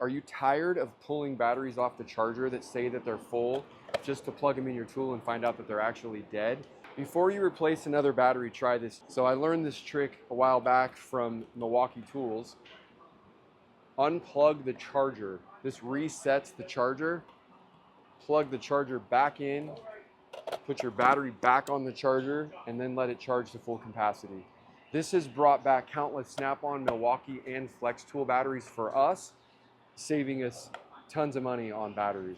Are you tired of pulling batteries off the charger that say that they're full just to plug them in your tool and find out that they're actually dead? Before you replace another battery, try this. So I learned this trick a while back from Milwaukee tools. Unplug the charger. This resets the charger. Plug the charger back in, put your battery back on the charger, and then let it charge to full capacity. This has brought back countless Snap-on, Milwaukee, and Flex tool batteries for us, saving us tons of money on batteries.